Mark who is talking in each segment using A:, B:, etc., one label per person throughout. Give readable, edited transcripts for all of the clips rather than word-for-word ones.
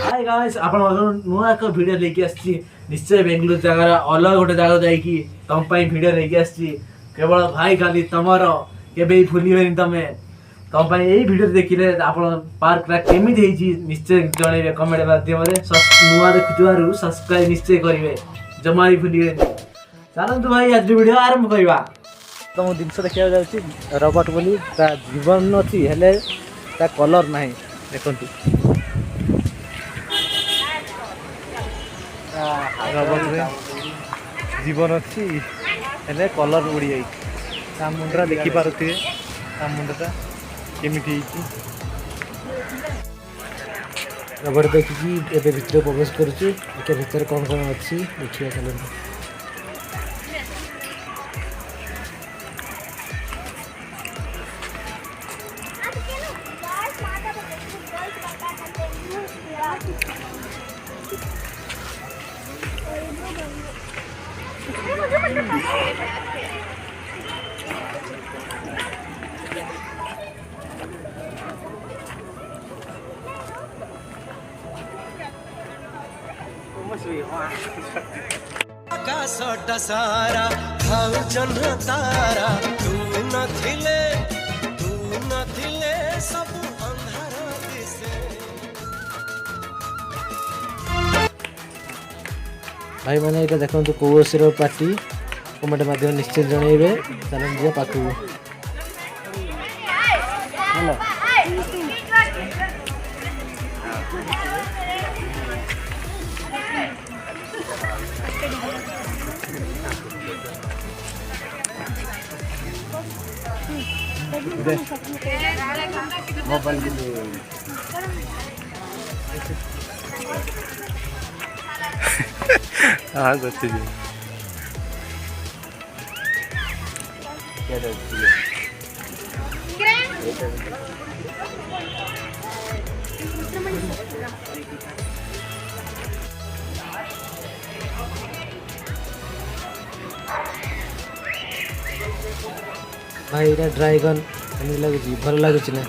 A: Hi guys आपण नुआ एक वीडियो लेके आछि निश्चय बेंगलुरु जगह अलग गोटे जगह जाई कि तम पई वीडियो लेके आछि केवल भाई खाली तमरो केबे भूलिबेनी तमे तम पई एई वीडियो देखिले आपण पार्क रा केमी देइछि निश्चय जणेबे कमेंट माध्यम रे नुआ देखुथुवारु सब्सक्राइब निश्चय करिवे जमाई भूलिबेनी चलंतु भाई आज वीडियो आरंभ करबा तम दिनस देखिया जाउछि रोबोट बोली ता जीवन अछि हेले ता कलर नाही देखंतु जीवन अच्छी हेले कलर उड़ी जा मुंडा देखिपे मुंडा केमी रबड़ देखिकी एवं भितर प्रवेश करुचे भितर कौन कौन अच्छी देखिए चलते
B: आकाशटा सारा खाऊ जन्ह तारा तू नथिले सब अंधार दिसे।
A: भाई मैंने ये देखो कौशर पार्टी कमेंट माध्यम निश्चित जनइबे चलन दिया पाखु मोबाइल हाँ सच्ची जी भाई ये ड्रैगन लगुच भल लगुच ना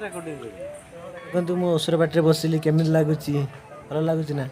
A: देखो मो ओसर बाटे बसिली केमी लगुच भल लगुच ना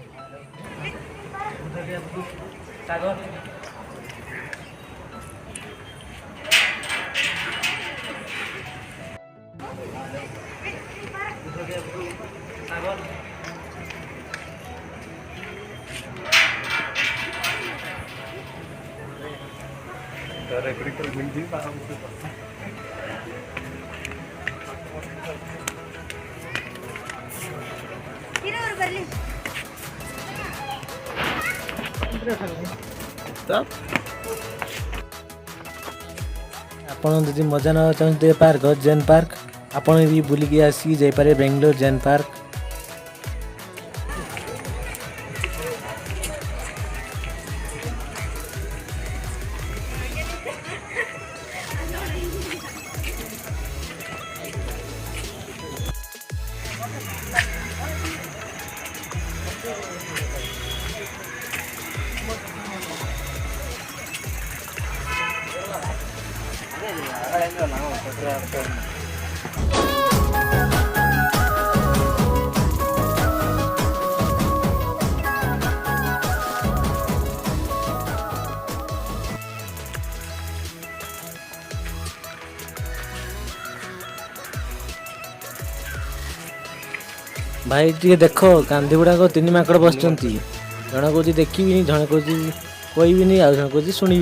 A: आपण यदि मजा ना चाहते पार्क जेन पार्क आपण भी बुलिकी आसी जाइपारे बेंगलोर जेन पार्क भाई टे देख कांदी गुड़ाक तीन माकड़ बस जन कौच देखी जन कौच कहबी आ जन कौच शुणी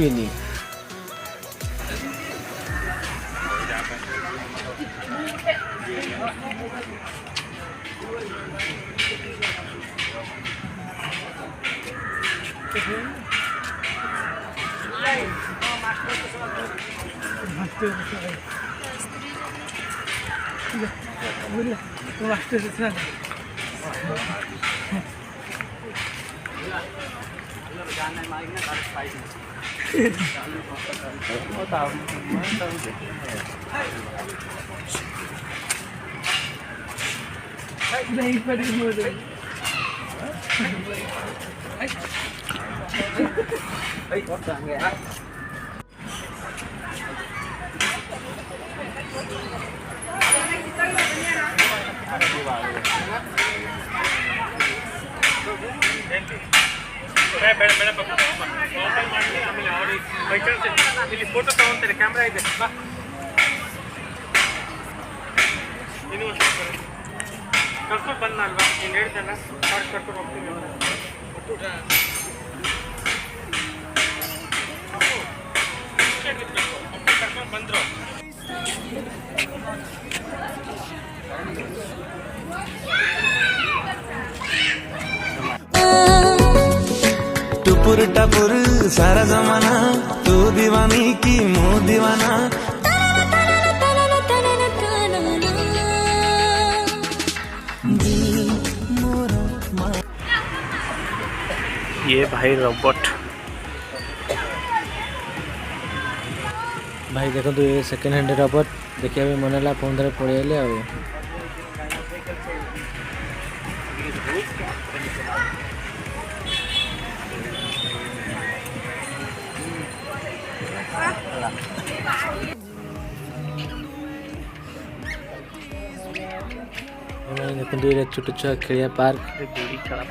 A: नहीं पड़ी मुझे
C: ಫೋಟೋ ತಗೊಂತಾರೆ ಕ್ಯಾಮ್ರಾ ಇದೆ ಬಾ ನೀನು ಕರ್ಕೊಂಡು ಬಂದ ಅಲ್ವಾ ನೀನು ಹೇಳ್ದಲ್ಲ ಕರ್ಕೊಂಡು ಹೋಗ್ತೀನಿ ಕರ್ಕೊಂಡು ಬಂದರು
B: टुपुर टपुर सारा जमाना तू दीवानी की मुँह दीवाना
C: ये भाई रोबोट
D: भाई देखो तो ये सेकेंड हैंड रोबोट देखिए अभी मन है फोन धरे पड़े आए आ देखते ये छोट छुआ खेलिया पार्क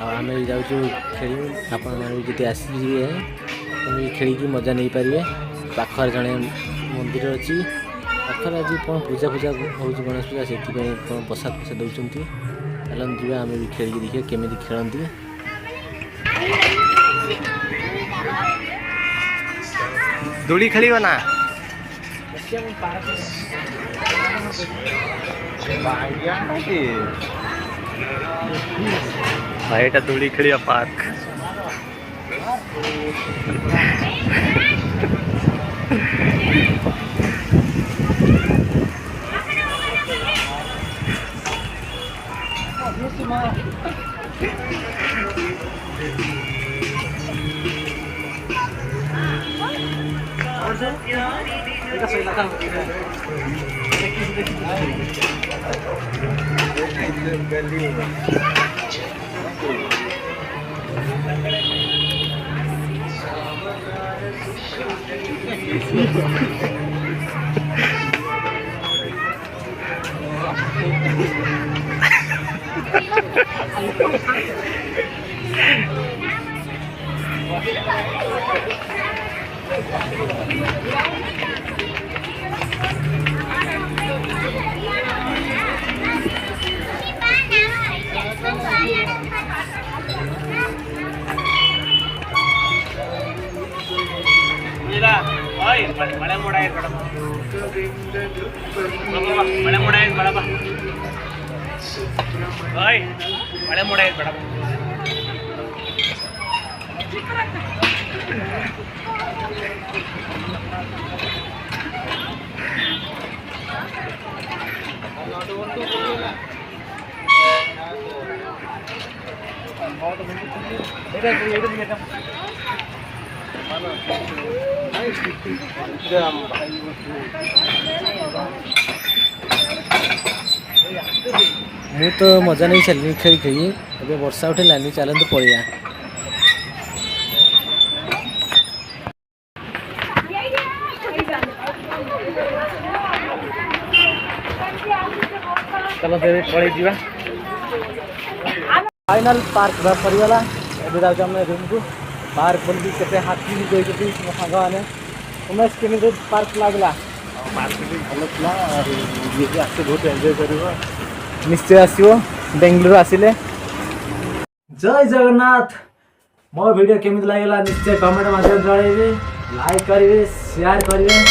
D: आम जाऊँ खेल आपण मैंने जी आसिए तुम खेल मजा नहीं पारे पाखर जड़े मंदिर अच्छी पाखर आज कौन पूजा पूजा हो गणेश पूजा से कौन प्रसाद फसाद दौरान चलन जी आम भी खेल देखिए केमी खेलती
C: दोली खेल ना भाई এটা दोली खेलिया पार्क ಮಳೆ ಮೋಡ ಆಯ್ತು ಮಳೆ ಮೋಡ ಆಯ್ತು ಬೇಡಪ್ಪ ಓಯ್ ಮಳೆ ಮೋಡ ಆಯ್ತು ಬೇಡಪ್ಪ
D: मु तो मजा नहीं चल खेल खेली अभी वर्षा उठेलानी चलते पड़िया चलो पड़े जा फाइनल पार्क पड़गला एवं जाऊँ रूम को पार्क बोल के हाथी गई सांग मैंने उमेश केमी पार्क लगला भल था और ये आस बहुत एंजॉय कर निश्चय आसो बेंगलुरु आसिले
A: जय जगन्नाथ मो वीडियो केमी लगेगा निश्चय कमेंट मध्यम जन लाइक करेंगे शेयर करेंगे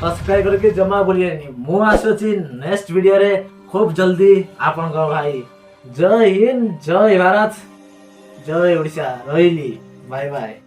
A: सब्सक्राइब करके जमा बोलिए मु आसुची नेक्स्ट वीडियो रे खूब जल्दी आपन भाई जय हिंद जय भारत जय ओडिशा रही बाय बाय।